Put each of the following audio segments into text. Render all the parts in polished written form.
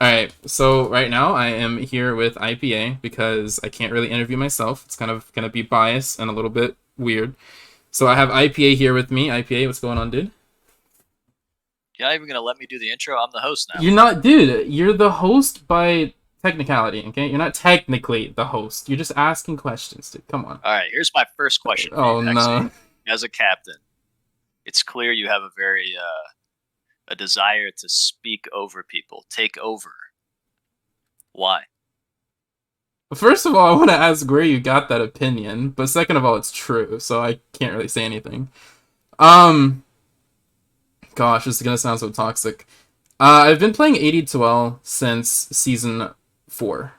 All right, so right now I am here with IPA because I can't really interview myself. It's kind of gonna be biased and a little bit weird. So I have IPA here with me. IPA, what's going on, dude? You're not even gonna let me do the intro. I'm the host now. You're not, dude. You're the host by technicality. Okay, you're not technically the host. You're just asking questions, dude. Come on. All right, here's my first question for you, Oh Hexy. no. As a captain, it's clear you have a very a desire to speak over people, take over. Why? First of all, I want to ask where you got that opinion, but second of all, it's true, so I can't really say anything. Um, Gosh, this is gonna sound so toxic. I've been playing 80-12 since season 4.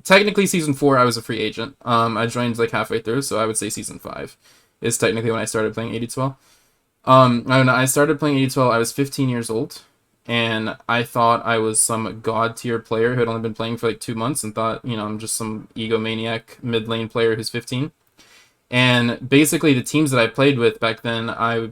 Technically, season 4, I was a free agent. I joined like halfway through, so I would say season 5 is technically when I started playing 80-12. When I started playing 80-12, I was 15 years old, and I thought I was some god tier player who had only been playing for like 2 months, and thought, I'm just some egomaniac mid lane player who's 15. And basically, the teams that I played with back then, I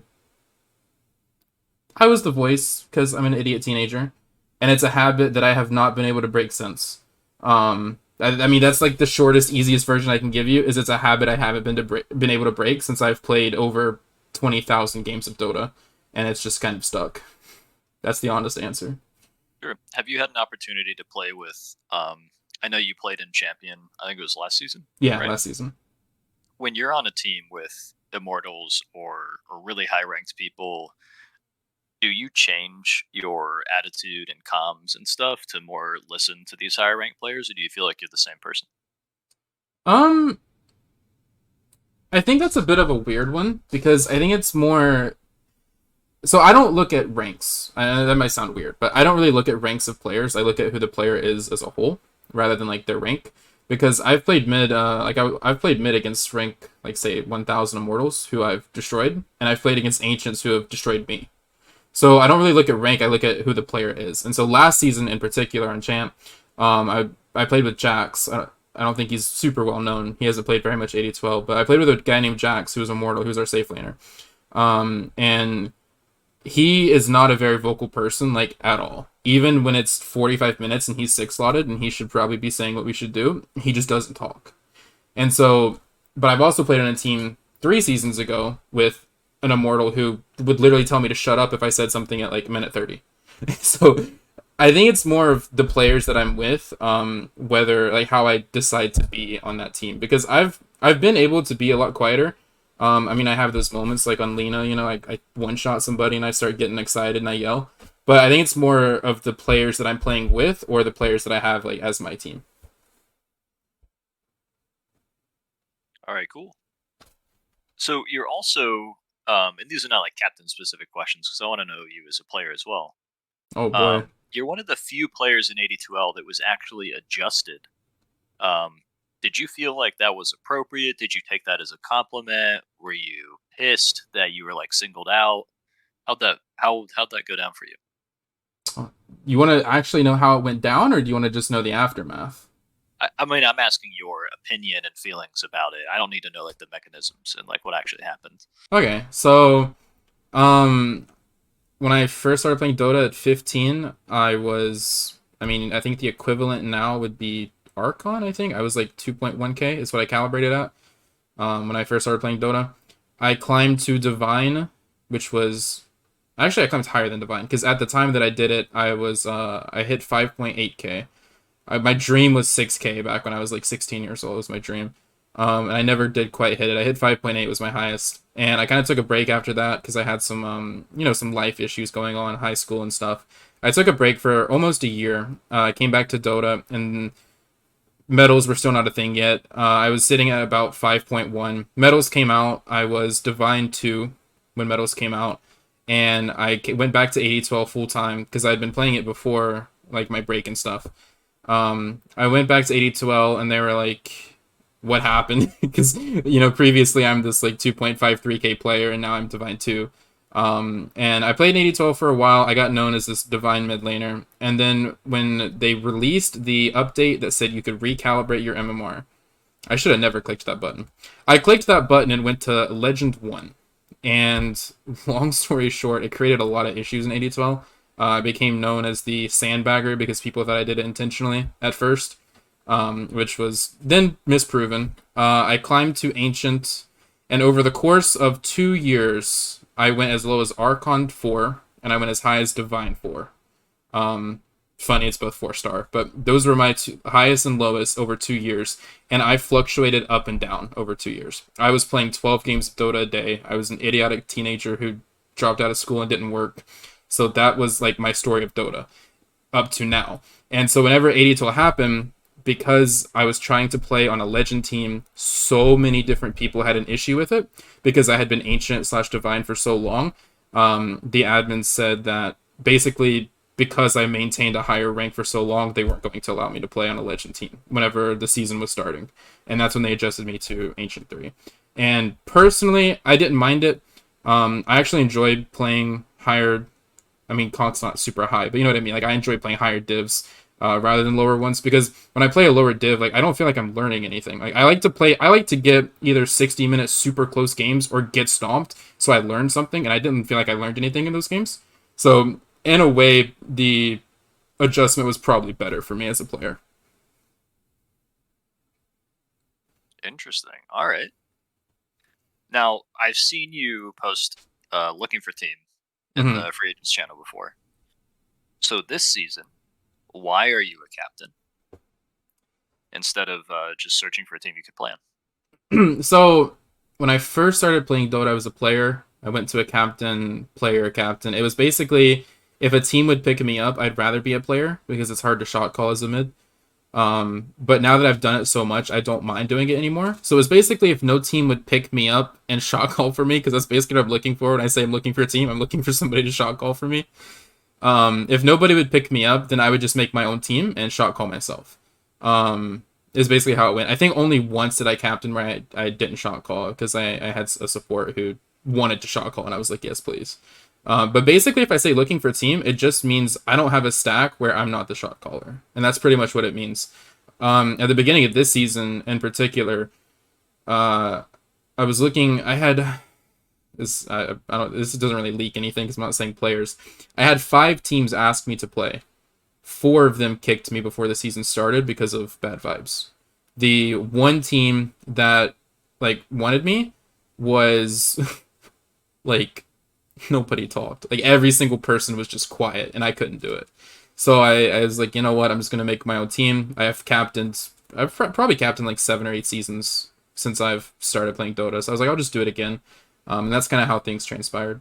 was the voice because I'm an idiot teenager, and it's a habit that I have not been able to break since. I mean that's like the shortest, easiest version I can give you. Is it's a habit I haven't been able to break since I've played over 20,000 games of Dota, and it's just kind of stuck. That's the honest answer. Sure. Have you had an opportunity to play with? I know you played in Champion. I think it was last season, Yeah, right? last season. When you're on a team with immortals or really high ranked people, do you change your attitude and comms and stuff to more listen to these higher ranked players, or do you feel like you're the same person? Um, I think that's a bit of a weird one because I think it's more. So I don't look at ranks. That might sound weird, but I don't really look at ranks of players. I look at who the player is as a whole rather than like their rank. Because I've played mid, I've played mid against rank like say 1,000 immortals who I've destroyed, and I've played against ancients who have destroyed me. So I don't really look at rank. I look at who the player is. And so last season in particular on champ, I played with Jax. I don't think he's super well known. He hasn't played very much 80-12, but I played with a guy named Jax who was immortal, who's our safe laner. And he is not a very vocal person, like at all. Even when it's 45 minutes and he's six slotted and he should probably be saying what we should do, he just doesn't talk. And so, but I've also played on a team 3 seasons ago with an immortal who would literally tell me to shut up if I said something at like minute 30. So I think it's more of the players that I'm with, whether like how I decide to be on that team, because I've been able to be a lot quieter. I mean, I have those moments like on Lena, I one shot somebody and I start getting excited and I yell. But I think it's more of the players that I'm playing with or the players that I have like as my team. All right, cool. So you're also, and these are not like captain specific questions because I want to know you as a player as well. Oh boy. You're one of the few players in 82L that was actually adjusted. Um, did you feel like that was appropriate? Did you take that as a compliment? Were you pissed that you were like singled out? How'd that go down for you? You want to actually know how it went down, or do you want to just know the aftermath? I mean, I'm asking your opinion and feelings about it. I don't need to know like the mechanisms and like what actually happened. Okay, so um, when I first started playing Dota at 15, I mean, I think the equivalent now would be Archon. I think I was like 2.1k is what I calibrated at. When I first started playing Dota, I climbed to Divine, which was actually I climbed higher than Divine because at the time that I did it, I hit 5.8k. My dream was 6k back when I was like 16 years old. Was my dream, and I never did quite hit it. I hit 5.8 was my highest, and I kind of took a break after that because I had some some life issues going on in high school and stuff. I took a break for almost a year. I came back to Dota, and medals were still not a thing yet. I was sitting at about 5.1. Medals came out. I was Divine 2 when medals came out, and I went back to 80-12 full time because I'd been playing it before like my break and stuff. I went back to 80-12 and they were like, what happened? Because previously I'm this like 2.53k player and now I'm Divine 2. And I played in 80-12 for a while. I got known as this Divine mid laner. And then when they released the update that said you could recalibrate your MMR, I should have never clicked that button. I clicked that button and went to Legend 1. And long story short, it created a lot of issues in 80-12. I became known as the sandbagger because people thought I did it intentionally at first, which was then misproven. I climbed to Ancient, and over the course of 2 years, I went as low as Archon 4, and I went as high as Divine 4. Um, Funny, it's both 4-star, but those were my highest and lowest over 2 years, and I fluctuated up and down over 2 years. I was playing 12 games of Dota a day. I was an idiotic teenager who dropped out of school and didn't work. So that was like my story of Dota up to now. And so whenever 80 happened, because I was trying to play on a legend team, so many different people had an issue with it because I had been ancient slash divine for so long. The admin said that basically because I maintained a higher rank for so long, they weren't going to allow me to play on a legend team whenever the season was starting. And that's when they adjusted me to Ancient 3. And personally, I didn't mind it. I actually enjoyed playing higher. I mean, Conk's not super high, but you know what I mean? Like, I enjoy playing higher divs rather than lower ones because when I play a lower div, like, I don't feel like I'm learning anything. Like, I like to get either 60-minute super close games or get stomped so I learned something, and I didn't feel like I learned anything in those games. So in a way, the adjustment was probably better for me as a player. Interesting. All right. Now, I've seen you post looking for team in Mm-hmm. the free agents channel before. So this season, why are you a captain instead of just searching for a team you could play on? So when I first started playing Dota, I was a player. I went to a captain, player, captain. It was basically if a team would pick me up, I'd rather be a player because it's hard to shot call as a mid. But now that I've done it so much, I don't mind doing it anymore. So it's basically if no team would pick me up and shot call for me, because that's basically what I'm looking for. When I say I'm looking for a team, I'm looking for somebody to shot call for me. If nobody would pick me up, then I would just make my own team and shot call myself. Is basically how it went. I think only once did I captain where I didn't shot call because I had a support who wanted to shot call and I was like, yes, please. But basically, if I say looking for a team, it just means I don't have a stack where I'm not the shot caller, and that's pretty much what it means. At the beginning of this season, in particular, uh, I was looking. I had this. I don't. This doesn't really leak anything because I'm not saying players. I had 5 teams ask me to play. 4 of them kicked me before the season started because of bad vibes. The one team that like wanted me was like nobody talked. Like every single person was just quiet, and I couldn't do it. So I was like, you know what? I'm just gonna make my own team. I have captained. I've probably captained like 7 or 8 seasons since I've started playing Dota. So I was like, I'll just do it again. And that's kind of how things transpired.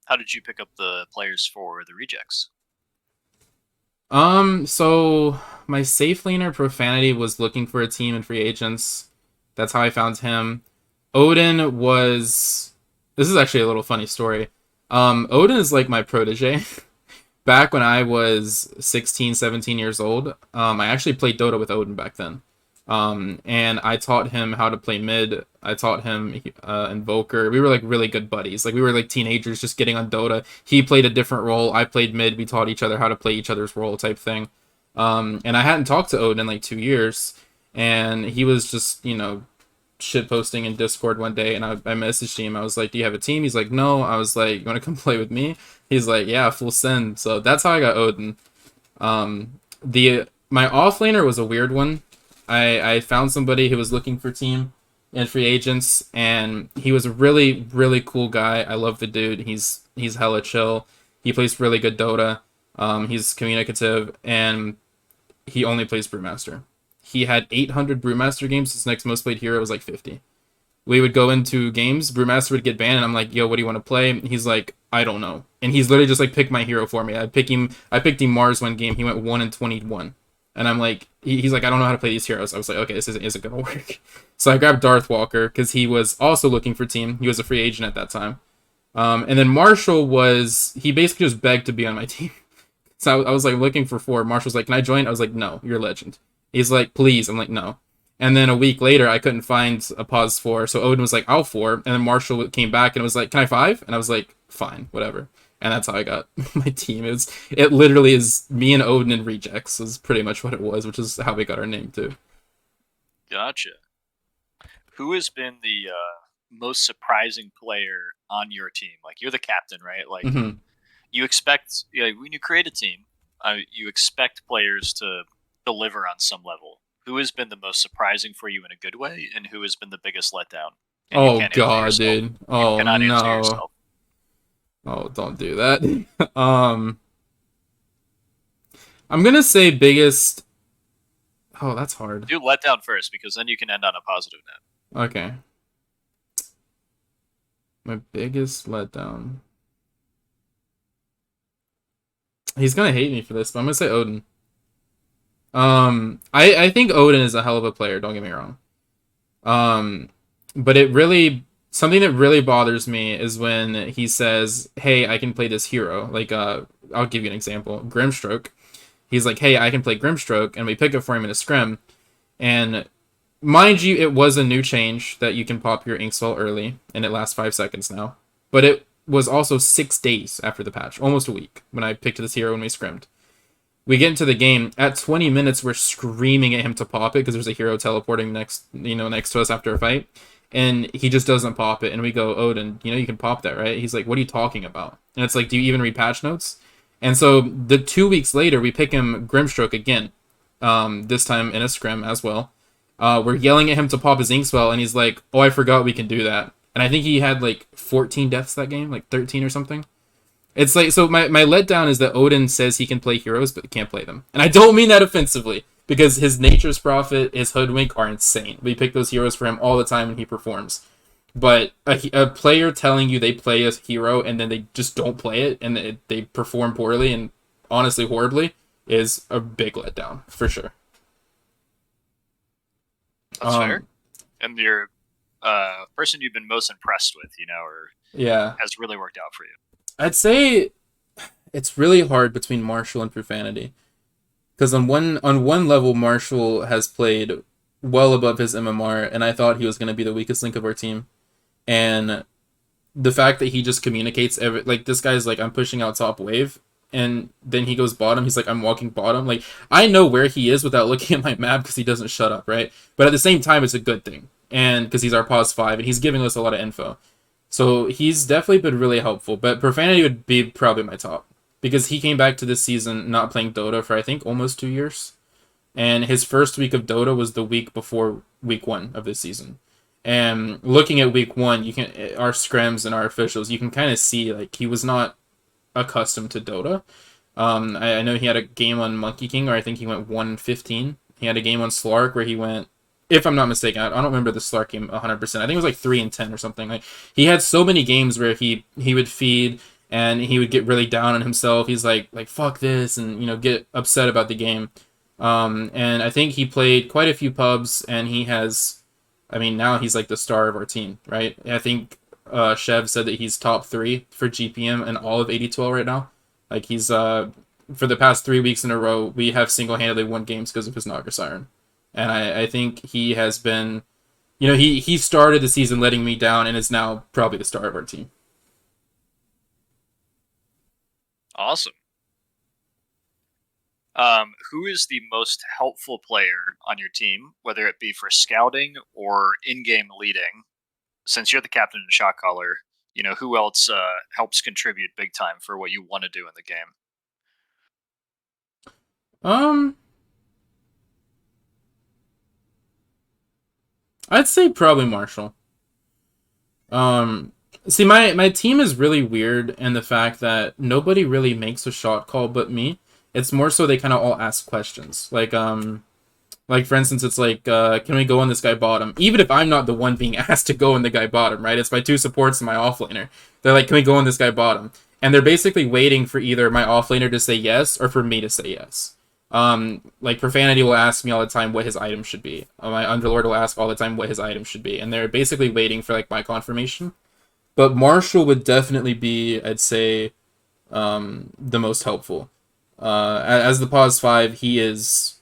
How did you pick up the players for the rejects? So my safe laner Profanity was looking for a team in free agents. That's how I found him. Odin was. This is actually a little funny story. Odin is like my protege. Back when I was 16, 17 years old, I actually played Dota with Odin back then. And I taught him how to play mid. I taught him Invoker. We were like really good buddies. Like we were like teenagers just getting on Dota. He played a different role. I played mid. We taught each other how to play each other's role type thing. And I hadn't talked to Odin in like 2 years. And he was just, shit posting in Discord one day, and I messaged him. I was like, "Do you have a team?" He's like, "No." I was like, "You want to come play with me?" He's like, "Yeah, full send." So that's how I got Odin. The My offlaner was a weird one. I found somebody who was looking for team and free agents, and he was a really really cool guy. I love the dude. He's hella chill. He plays really good Dota. He's communicative, and he only plays Brewmaster. He had 800 Brewmaster games. His next most played hero was like 50. We would go into games. Brewmaster would get banned, and I'm like, "Yo, what do you want to play?" He's like, "I don't know." And he's literally just like, "Pick my hero for me." I picked him Mars one game. He went 1-21, and I'm like, he's like, "I don't know how to play these heroes." I was like, "Okay, this isn't gonna work." So I grabbed Darth Walker because he was also looking for team. He was a free agent at that time. And then Marshall he basically just begged to be on my team. So I was like looking for 4. Marshall's like, "Can I join?" I was like, "No, you're a legend." He's like, "Please." I'm like, "No." And then a week later, I couldn't find a pause 4. So Odin was like, "I'll 4." And then Marshall came back and was like, "Can I 5?" And I was like, "Fine, whatever." And that's how I got my team. It literally is me and Odin and rejects is pretty much what it was, which is how we got our name too. Gotcha. Who has been the most surprising player on your team? Like you're the captain, right? Like Hmm. you expect, when you create a team, you expect players to deliver on some level. Who has been the most surprising for you in a good way, and who has been the biggest letdown? And you Oh can't answer god, yourself. dude. You Oh cannot answer no. yourself. Oh, don't do that. I'm gonna say biggest. Oh, that's hard. Do letdown first, because then you can end on a positive note. Okay, my biggest letdown. He's gonna hate me for this, but I'm gonna say Odin. I think Odin is a hell of a player. Don't get me wrong. Um, but it really something that really bothers me is when he says, "Hey, I can play this hero." Like, I'll give you an example. Grimstroke. He's like, "Hey, I can play Grimstroke," and we pick it for him in a scrim. And mind you, it was a new change that you can pop your Inkswell early, and it lasts 5 seconds now. But it was also 6 days after the patch, almost a week, when I picked this hero and we scrimmed. We get into the game at 20 minutes. We're screaming at him to pop it because there's a hero teleporting next to us after a fight, and he just doesn't pop it. And we go, Odin, you can pop that, right? He's like, what are you talking about? And it's like, do you even read patch notes? And so the 2 weeks later, we pick him Grimstroke again, this time in a scrim as well. We're yelling at him to pop his Inkswell, and he's like, oh, I forgot we can do that. And I think he had like 14 deaths that game, like 13 or something. It's like, so my letdown is that Odin says he can play heroes but can't play them. And I don't mean that offensively, because his Nature's Prophet, his Hoodwink are insane. We pick those heroes for him all the time when he performs. But a player telling you they play a hero and then they just don't play it and they perform poorly and honestly horribly is a big letdown, for sure. That's fair. Um, And your person you've been most impressed with, or yeah. has really worked out for you. I'd say it's really hard between Marshall and Profanity. Because on one level, Marshall has played well above his MMR, and I thought he was going to be the weakest link of our team. And the fact that he just communicates like this guy's like, I'm pushing out top wave, and then he goes bottom. He's like, I'm walking bottom. Like, I know where he is without looking at my map because he doesn't shut up, right? But at the same time, it's a good thing, and because he's our pause 5 and he's giving us a lot of info. So he's definitely been really helpful. But Profanity would be probably my top because he came back to this season not playing Dota for I think almost 2 years, and his first week of Dota was the week before week 1 of this season. And looking at week 1, you can our scrims and our officials, you can kind of see like he was not accustomed to Dota. I know he had a game on Monkey King, or I think he went 115. He had a game on Slark where he went, if I'm not mistaken, I don't remember the Slark game 100%. I think it was like 3-10 or something. Like, he had so many games where he would feed and he would get really down on himself. He's like fuck this, and get upset about the game. And I think he played quite a few pubs, and he has, I mean, now he's like the star of our team, right? I think Chev said that he's top 3 for GPM in all of 8012 right now. Like, he's for the past 3 weeks in a row, we have single-handedly won games because of his Naga Siren. And I think he has been, he started the season letting me down and is now probably the star of our team. Awesome. Who is the most helpful player on your team, whether it be for scouting or in-game leading? Since you're the captain and shot caller, who else helps contribute big time for what you want to do in the game? Um, I'd say probably Marshall. Um, See, my team is really weird in the fact that nobody really makes a shot call but me. It's more so they kind of all ask questions. Like for instance, it's like, can we go on this guy bottom? Even if I'm not the one being asked to go on the guy bottom, right? It's my two supports and my offlaner. They're like, can we go on this guy bottom? And they're basically waiting for either my offlaner to say yes or for me to say yes. Like Profanity will ask me all the time what his item should be. My Underlord will ask all the time what his item should be, and they're basically waiting for like my confirmation. But Marshall would definitely be, I'd say, the most helpful. As the pause 5, he is.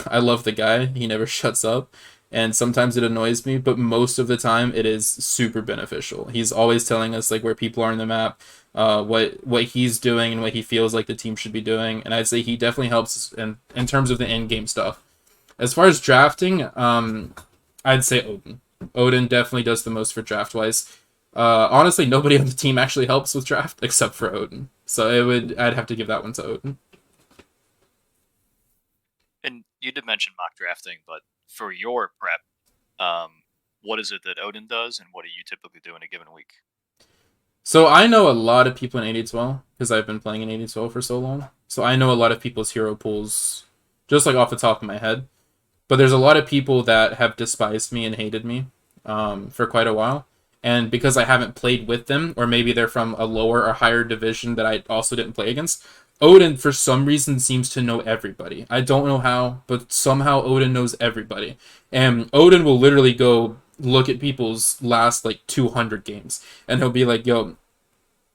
I love the guy. He never shuts up, and sometimes it annoys me, but most of the time it is super beneficial. He's always telling us like where people are in the map, what he's doing, and what he feels like the team should be doing. And I'd say he definitely helps in terms of the end game stuff. As far as drafting, I'd say Odin. Odin definitely does the most for draft wise. Honestly, nobody on the team actually helps with draft except for Odin. So I'd have to give that one to Odin. And you did mention mock drafting, but for your prep, what is it that Odin does, and what do you typically do in a given week? So I know a lot of people in 8012 because I've been playing in 8012 for so long. So I know a lot of people's hero pools just like off the top of my head. But there's a lot of people that have despised me and hated me for quite a while. And because I haven't played with them, or maybe they're from a lower or higher division that I also didn't play against, Odin, for some reason, seems to know everybody. I don't know how, but somehow Odin knows everybody. And Odin will literally go look at people's last like 200 games, and he'll be like, yo,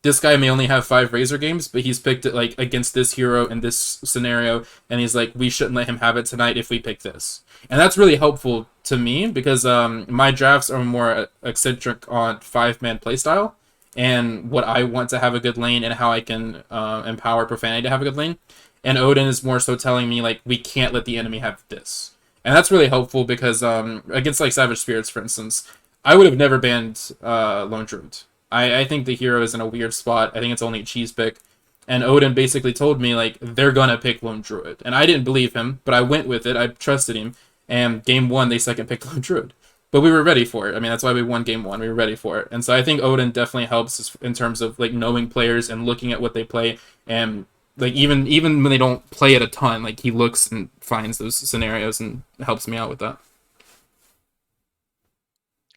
this guy may only have 5 Razor games, but he's picked it like against this hero in this scenario, and he's like, we shouldn't let him have it tonight if we pick this. And that's really helpful to me because my drafts are more eccentric on 5-man playstyle and what I want to have a good lane and how I can empower Profanity to have a good lane. And Odin is more so telling me like we can't let the enemy have this, and that's really helpful because against like Savage Spirits, for instance, I would have never banned Lone Druid. I think the hero is in a weird spot. I think it's only a cheese pick. And Odin basically told me, like, they're gonna pick Lone Druid. And I didn't believe him, but I went with it. I trusted him. And game one, they second picked Lone Druid. But we were ready for it. I mean, that's why we won game one. We were ready for it. And so I think Odin definitely helps in terms of, like, knowing players and looking at what they play. And, like, even when they don't play it a ton, like, he looks and finds those scenarios and helps me out with that.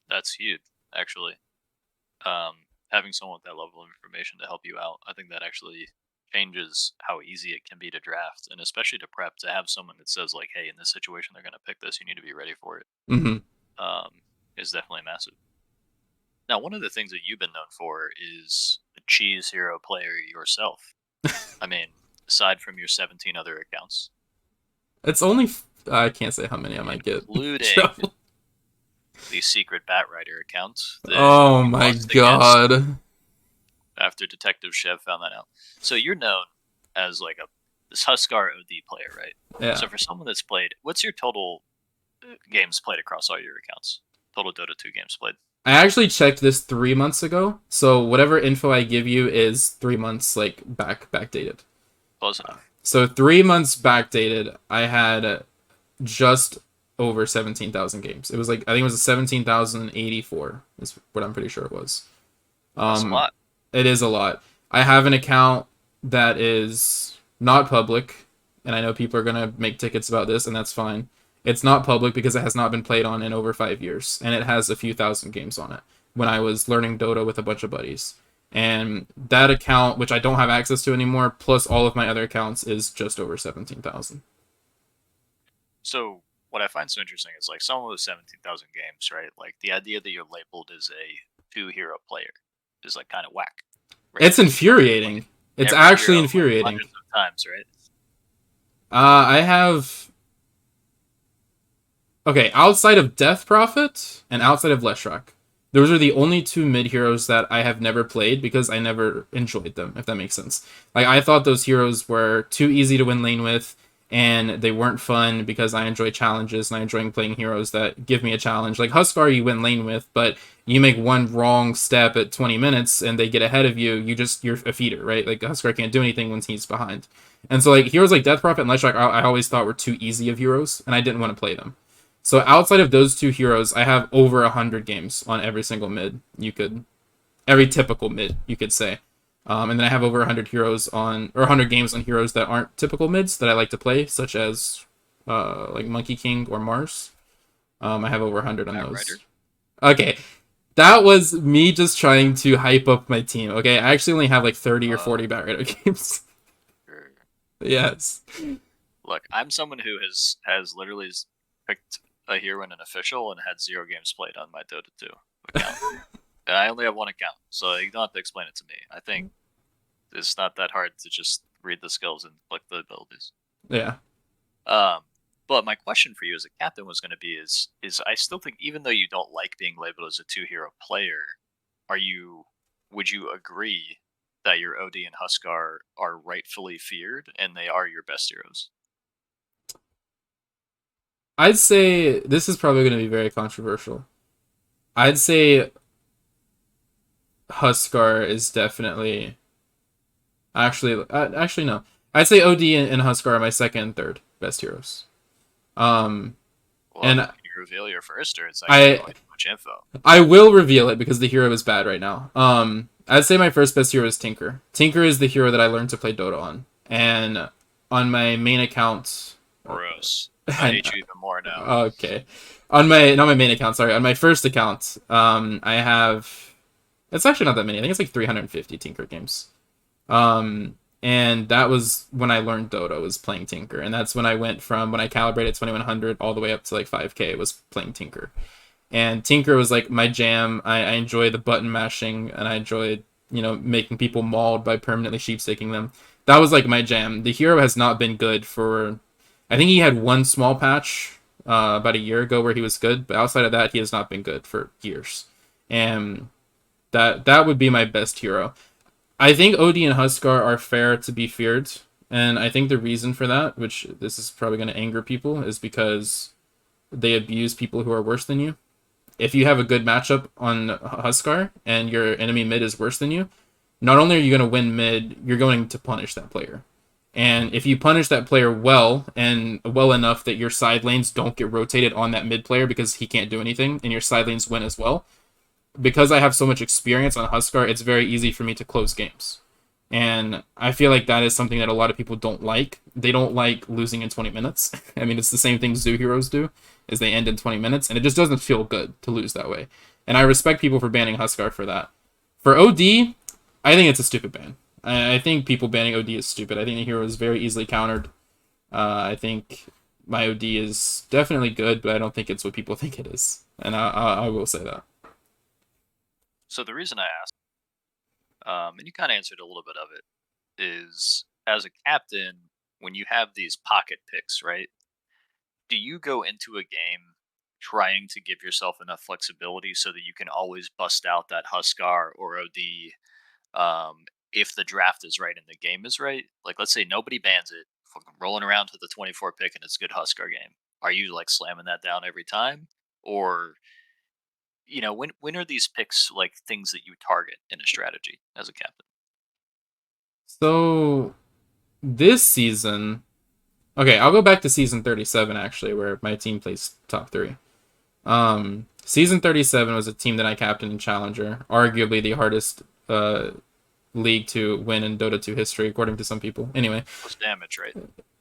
That's huge, actually. Having someone with that level of information to help you out, I think that actually changes how easy it can be to draft, and especially to prep. To have someone that says like, "Hey, in this situation, they're going to pick this. You need to be ready for it." Mm-hmm. Is definitely massive. Now, one of the things that you've been known for is a cheese hero player yourself. I mean, aside from your 17 other accounts, It's only. I can't say how many I might get. including the secret Batrider account that Oh you my lost against god. after Detective Chev found that out. So you're known as like a this Huskar OD player, right? Yeah. So for someone that's played, what's your total games played across all your accounts? Total Dota 2 games played. I actually checked this 3 months ago, so whatever info I give you is 3 months like backdated. Close enough. So 3 months backdated, I had just over 17,000 games. It was like I think it was 17,084 is what I'm pretty sure it was. That's a Um, lot. it is a lot. I have an account that is not public, and I know people are gonna make tickets about this, and that's fine. It's not public because it has not been played on in over 5 years, and it has a few thousand games on it. When I was learning Dota with a bunch of buddies, and that account, which I don't have access to anymore, plus all of my other accounts, is just over 17,000. So what I find so interesting is like some of those 17,000 games, right? Like the idea that you're labeled as a 2 hero player is like kind of whack. Right? It's infuriating. It's Every actually hero like, infuriating. hundreds of times, right? I have okay, outside of Death Prophet and outside of Leshrac, those are the only two mid heroes that I have never played because I never enjoyed them, if that makes sense. Like, I thought those heroes were too easy to win lane with, and they weren't fun because I enjoy challenges and I enjoy playing heroes that give me a challenge. Like, Huskar, you win lane with, but you make one wrong step at 20 minutes and they get ahead of you, you're a feeder, right? Like, Huskar can't do anything when he's behind. And so, like, heroes like Death Prophet and Leshrac, I always thought were too easy of heroes, and I didn't want to play them. So outside of those two heroes, I have over 100 games on every single mid every typical mid you could say, and then I have over 100 heroes on or 100 games on heroes that aren't typical mids that I like to play, such as like Monkey King or Mars. I have over 100 on those. Okay, that was me just trying to hype up my team. Okay, I actually only have like 30 or 40 Batrider games. Sure. Yes. Look, I'm someone who has literally picked a hero in an official and had 0 games played on my Dota 2 account. And I only have one account, so you don't have to explain it to me. I think it's not that hard to just read the skills and click the abilities. Yeah. But my question for you as a captain was going to be is I still think even though you don't like being labeled as a 2 hero player, would you agree that your OD and Huskar are rightfully feared and they are your best heroes? I'd say this is probably going to be very controversial. I'd say Huskar is definitely actually no. I'd say OD and Huskar are my second and third best heroes. Um, Well, and can you reveal your first, or it's like giving I away too much info? I will reveal it because the hero is bad right now. I'd say my first best hero is Tinker. Tinker is the hero that I learned to play Dota on, and on my main account, Gross. I and hate you even more now. okay, on my not my main account, sorry, on my first account, I have it's actually not that many. I think it's like 350 Tinker games. Um, and that was when I learned Dota was playing Tinker, and that's when I went from when I calibrated 2100 all the way up to like 5K was playing Tinker. And Tinker was like my jam. I enjoy the button mashing, and I enjoyed making people mauled by permanently sheepsticking them. That was like my jam. The hero has not been good for. I think he had one small patch about a year ago where he was good, but outside of that, he has not been good for years. And that would be my best hero. I think OD and Huskar are fair to be feared, and I think the reason for that, which this is probably going to anger people, is because they abuse people who are worse than you. If you have a good matchup on Huskar and your enemy mid is worse than you, not only are you going to win mid, you're going to punish that player. And if you punish that player well and well enough that your side lanes don't get rotated on that mid player because he can't do anything and your side lanes win as well, because I have so much experience on Huskar, it's very easy for me to close games. And I feel like that is something that a lot of people don't like. They don't like losing in 20 minutes. I mean, it's the same thing Zoo Heroes do, is they end in 20 minutes, and it just doesn't feel good to lose that way. And I respect people for banning Huskar for that. For OD, I think it's a stupid ban. I think people banning OD is stupid. I think the hero is very easily countered. I think my OD is definitely good, but I don't think it's what people think it is. And I will say that. So the reason I asked, and you kind of answered a little bit of it, is as a captain, when you have these pocket picks, right? Do you go into a game trying to give yourself enough flexibility so that you can always bust out that Huskar or OD if the draft is right and the game is right? Like, let's say nobody bans it, fucking rolling around to the 24 pick and it's a good Huskar game. Are you like slamming that down every time? Or, when are these picks like things that you target in a strategy as a captain? So this season, okay, I'll go back to season 37 actually, where my team placed top three. Season 37 was a team that I captained in Challenger, arguably the hardest league to win in Dota 2 history, according to some people. Anyway, Was damage, right?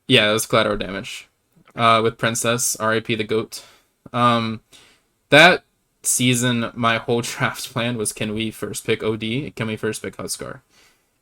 yeah, it was collateral damage Okay. with Princess, RIP the GOAT. Um, that season, my whole draft plan was can we first pick OD? Can we first pick Huskar?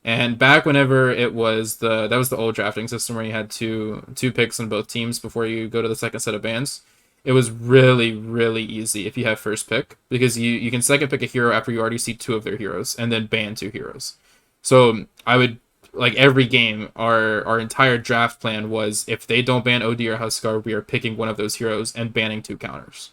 And back whenever it was that was the old drafting system where you had two picks on both teams before you go to the second set of bans. It was really, really easy if you have first pick because you can second pick a hero after you already see two of their heroes and then ban two heroes. So I would like every game our entire draft plan was if they don't ban OD or Huskar, we are picking one of those heroes and banning two counters.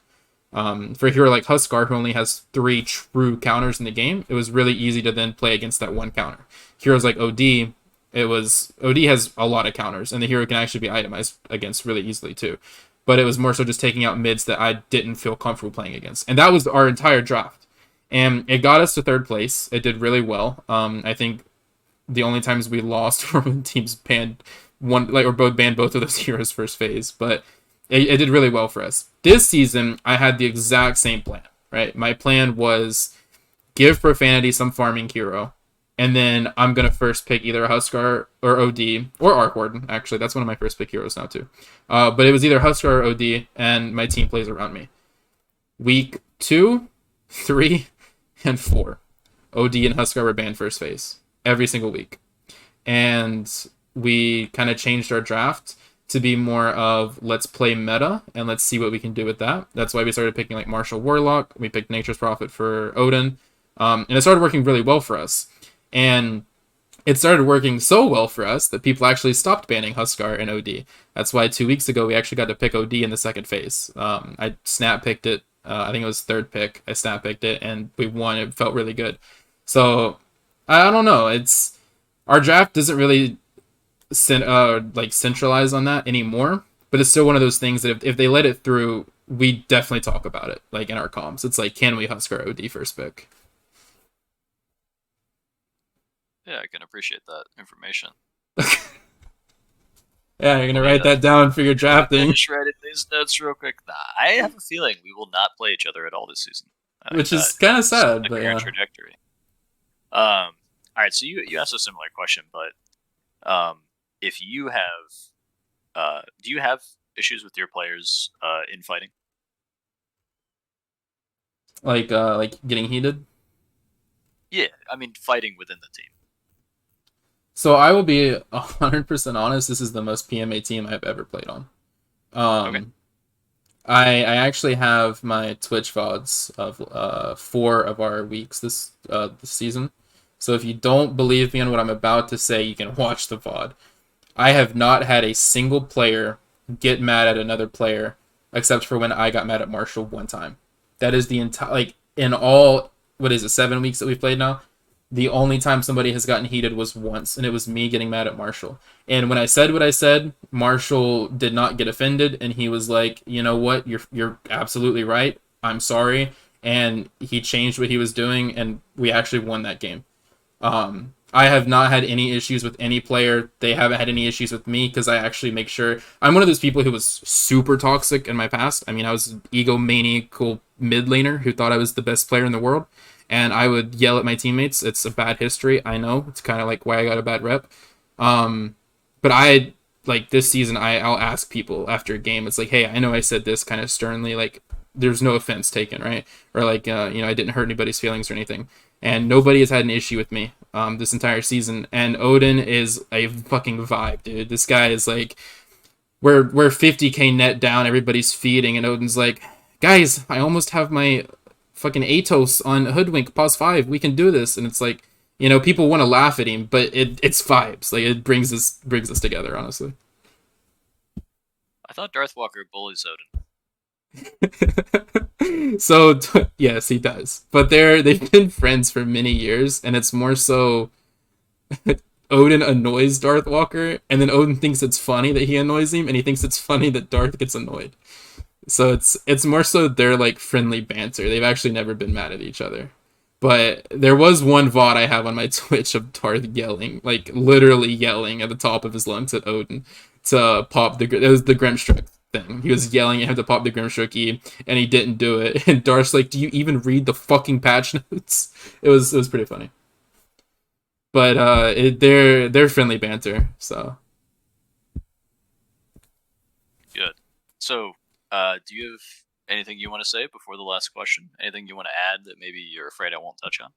For a hero like Huskar, who only has three true counters in the game, it was really easy to then play against that one counter. Heroes like OD, OD has a lot of counters, and the hero can actually be itemized against really easily too. But it was more so just taking out mids that I didn't feel comfortable playing against, and that was our entire draft. And it got us to third place. It did really well. I think the only times we lost were when teams banned one, like, or both banned both of those heroes first phase, but it did really well for us. This season, I had the exact same plan, right? My plan was give Profanity some farming hero, and then I'm going to first pick either Huskar or OD, or Arc Warden, actually. That's one of my first pick heroes now, too. But it was either Huskar or OD, and my team plays around me. Week 2, 3, and 4, OD and Huskar were banned first phase every single week. And we kind of changed our draft to be more of let's play meta and let's see what we can do with that. That's why we started picking like Martial Warlock. We picked Nature's Prophet for Odin. And it started working really well for us. And it started working so well for us that people actually stopped banning Huskar and OD. That's why 2 weeks ago we actually got to pick OD in the second phase. I snap picked it. I think it was third pick. I snap picked it and we won. It felt really good. So I don't know. It's our draft doesn't really centralize on that anymore. But it's still one of those things that if they let it through, we definitely talk about it like in our comms. It's like, can we husk our OD first pick? Yeah, I can appreciate that information. Yeah, you're gonna Let me write that down for your let me drafting, finish writing these notes real quick. Nah, I have a feeling we will not play each other at all this season. I think which that is kind of is sad, the but current yeah. trajectory. All right. So you asked a similar question, but if you have, do you have issues with your players in fighting? Like getting heated. Yeah, I mean fighting within the team. So I will be 100% honest. This is the most PMA team I've ever played on. Okay. Um, I actually have my Twitch VODs of 4 of our weeks this season. So if you don't believe me on what I'm about to say, you can watch the VOD. I have not had a single player get mad at another player except for when I got mad at Marshall one time. That is the entire like in all what is it 7 weeks that we've played now. The only time somebody has gotten heated was once, and it was me getting mad at Marshall. And when I said what I said, Marshall did not get offended, and he was like, "You know what? You're absolutely right. I'm sorry." And he changed what he was doing, and we actually won that game. I have not had any issues with any player. They haven't had any issues with me because I actually make sure I'm one of those people who was super toxic in my past. I mean, I was an egomaniacal mid laner who thought I was the best player in the world, and I would yell at my teammates. It's a bad history. I know it's kind of like why I got a bad rep. Um, but I like this season. I'll ask people after a game. It's like, hey, I know I said this kind of sternly. Like, there's no offense taken, right? Or like, I didn't hurt anybody's feelings or anything, and nobody has had an issue with me this entire season. And Odin is a fucking vibe, dude. This guy is like, we're 50k net down, everybody's feeding, and Odin's like, guys, I almost have my fucking Atos on Hoodwink pause 5. We can do this, and it's like, people want to laugh at him, but it's vibes. Like it brings us together, honestly. I thought Darth Walker bullies Odin. So yes, he does, but they've been friends for many years, and it's more so Odin annoys Darth Walker, and then Odin thinks it's funny that he annoys him, and he thinks it's funny that Darth gets annoyed. So it's more so their like friendly banter. They've actually never been mad at each other. But there was one VOD I have on my Twitch of Darth yelling, like literally yelling at the top of his lungs at Odin to pop it was the Grimstroke thing. He was yelling at him to pop the Grimstroke E, and he didn't do it. And Darth's like, "Do you even read the fucking patch notes?" It was pretty funny. But they're friendly banter. So Good. So, do you have anything you want to say before the last question? Anything you want to add that maybe you're afraid I won't touch on?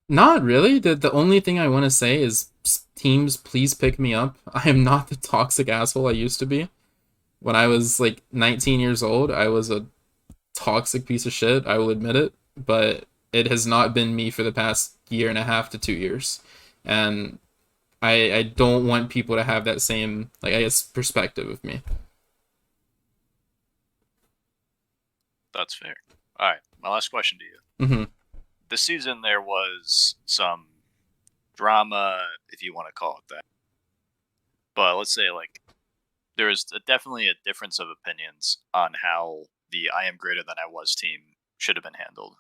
not really. The only thing I want to say is teams, please pick me up. I am not the toxic asshole I used to be. When I was like 19 years old, I was a toxic piece of shit. I will admit it, but it has not been me for the past year and a half to 2 years, and I don't want people to have that same like I guess perspective of me. That's fair. All right. My last question to you. Mm-hmm. This season there was some drama, if you want to call it that. But let's say like there is definitely a difference of opinions on how the "I am greater than I was" team should have been handled.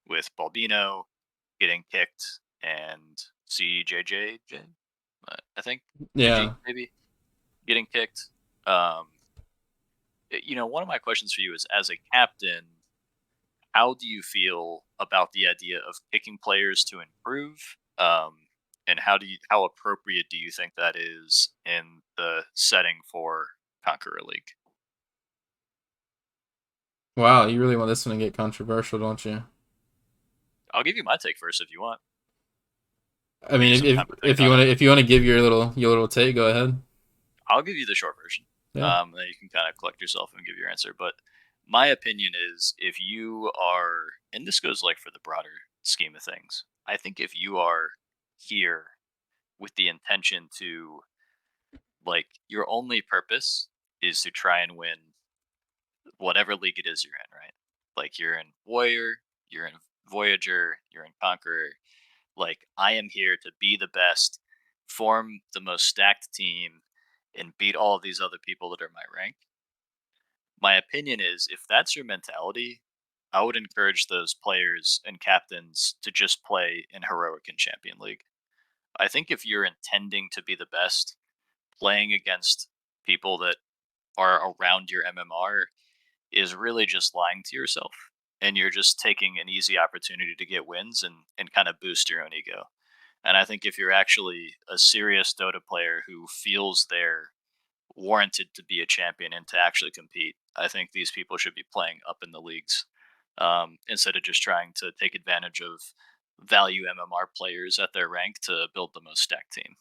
With Balbino getting kicked and CJJ, I think Yeah. GG maybe getting kicked. Um, one of my questions for you is, as a captain, how do you feel about the idea of picking players to improve? And how appropriate do you think that is in the setting for Conqueror League? Wow, you really want this one to get controversial, don't you? I'll give you my take first if you want. I Give you mean, some if time to think if you on want it. to if you want to give your little take, go ahead. I'll give you the short version. Yeah. Then you can kind of collect yourself and give your answer. But my opinion is, if you are, and this goes like for the broader scheme of things, I think if you are here with the intention to, like, your only purpose is to try and win whatever league it is you're in, right? Like, you're in Warrior, you're in Voyager, you're in Conqueror. Like, I am here to be the best, form the most stacked team, and beat all of these other people that are my rank. My opinion is if that's your mentality, I would encourage those players and captains to just play in Heroic and Champion League. I think if you're intending to be the best, playing against people that are around your MMR is really just lying to yourself. And you're just taking an easy opportunity to get wins and kind of boost your own ego. And I think if you're actually a serious Dota player who feels they're warranted to be a champion and to actually compete, I think these people should be playing up in the leagues instead of just trying to take advantage of value MMR players at their rank to build the most stacked team.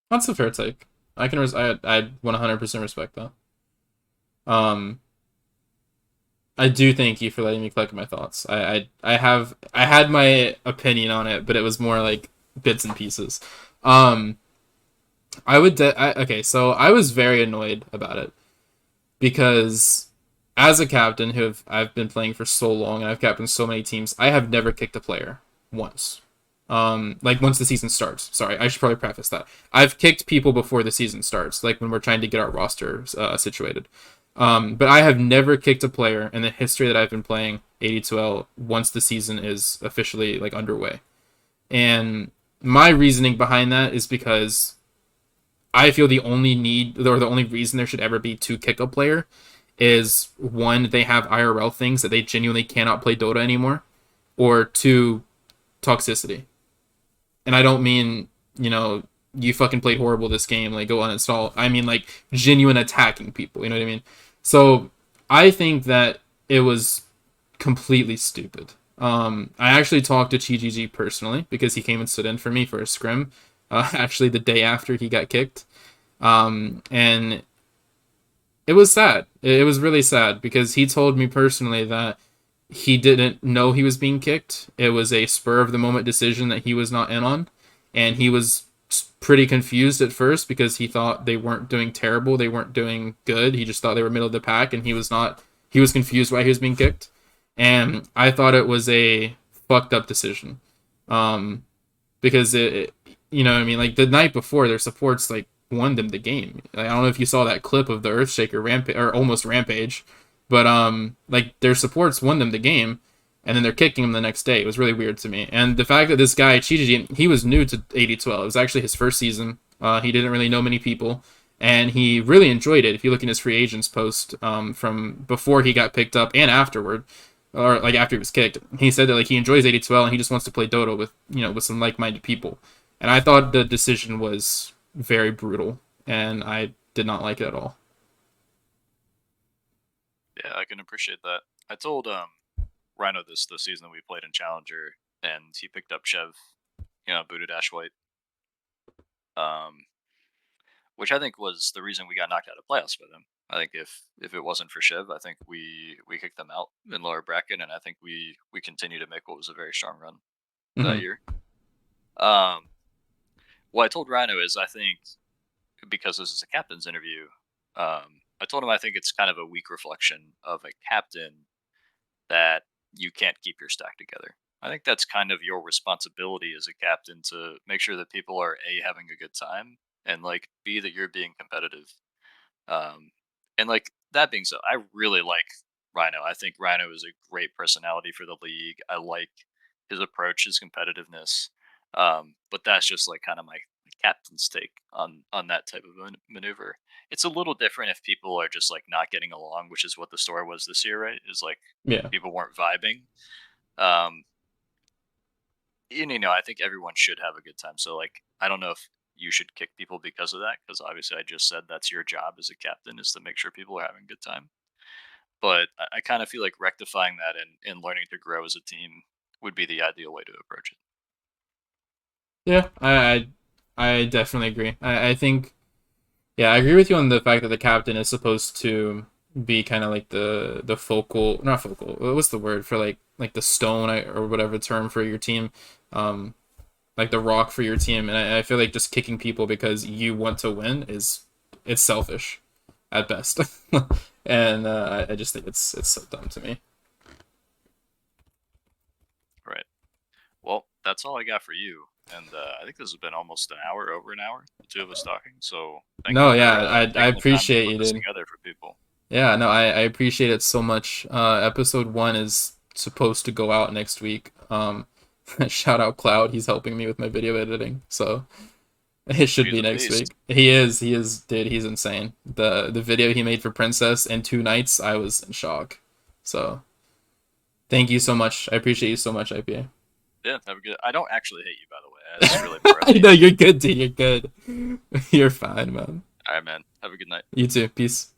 That's a fair take. I 100% respect that. Um, I do thank you for letting me collect my thoughts. I had my opinion on it, but it was more like bits and pieces. Um, okay, so I was very annoyed about it because as a captain I've been playing for so long and I've captained so many teams, I have never kicked a player once. Like once the season starts. Sorry, I should probably preface that. I've kicked people before the season starts, like when we're trying to get our roster situated. But I have never kicked a player in the history that I've been playing 82L once the season is officially like underway. And my reasoning behind that is because I feel the only need or the only reason there should ever be to kick a player is one, they have IRL things that they genuinely cannot play Dota anymore, or two, toxicity. And I don't mean, you fucking played horrible this game, like go uninstall. I mean like genuine attacking people, you know what I mean? So I think that it was completely stupid. I actually talked to Chi personally because he came and stood in for me for a scrim, actually the day after he got kicked. And it was sad. It was really sad because he told me personally that he didn't know he was being kicked. It was a spur of the moment decision that he was not in on, and he was pretty confused at first because he thought they weren't doing terrible, they weren't doing good. He just thought they were middle of the pack, and he was not. He was confused why he was being kicked, and I thought it was a fucked up decision, um, because you know what I mean, like the night before their supports like won them the game. Like, I don't know if you saw that clip of the Earthshaker rampage or almost rampage, but like their supports won them the game, and then they're kicking him the next day. It was really weird to me. And the fact that this guy Chijiji, he was new to 8012. It was actually his first season. He didn't really know many people, and he really enjoyed it. If you look in his free agents post from before he got picked up and afterward, or like after he was kicked, he said that like he enjoys 82L and he just wants to play Dota with with some like-minded people. And I thought the decision was very brutal, and I did not like it at all. Yeah, I can appreciate that. I told Rhino this season that we played in Challenger, and he picked up Chev, booted Ash White, um, which I think was the reason we got knocked out of playoffs with him. I think if it wasn't for Chev, I think we kicked them out in lower bracket, and I think we continue to make what was a very strong run that Mm-hmm. year. Um, what I told Rhino is I think because this is a captain's interview, I told him I think it's kind of a weak reflection of a captain that you can't keep your stack together. I think that's kind of your responsibility as a captain to make sure that people are A, having a good time, and like B, that you're being competitive. Um, and like that being said, I really like Rhino. I think Rhino is a great personality for the league. I like his approach, his competitiveness. But that's just like kind of my captain's take on that type of maneuver. It's a little different if people are just like not getting along, which is what the story was this year, right? Is like Yeah. people weren't vibing. Um, and, I think everyone should have a good time. So like, I don't know if you should kick people because of that, because obviously I just said that's your job as a captain is to make sure people are having a good time. But I kind of feel like rectifying that and learning to grow as a team would be the ideal way to approach it. Yeah, I definitely agree. I think yeah, I agree with you on the fact that the captain is supposed to be kind of like the focal, not focal. What's the word for like the stone or whatever term for your team, um, like the rock for your team. And I feel like just kicking people because you want to win is it's selfish at best, and I just think it's so dumb to me. Right. Well, that's all I got for you. And I think this has been almost an hour, over an hour, the two of us talking. So thank you No, for yeah, I taking the time to appreciate put you, this dude. together for people. Yeah, no, I appreciate it so much. Episode one is supposed to go out next week. Shout out Cloud, he's helping me with my video editing, so it should He's be a next beast. week. He is, dude, he's insane. The video he made for Princess in 2 nights, I was in shock. So thank you so much. I appreciate you so much, IPA. Yeah, have a good. I don't actually hate you, by the way. That's really more of I me. know you're good, dude. You're good. You're fine, man. All right, man. Have a good night. You too. Peace.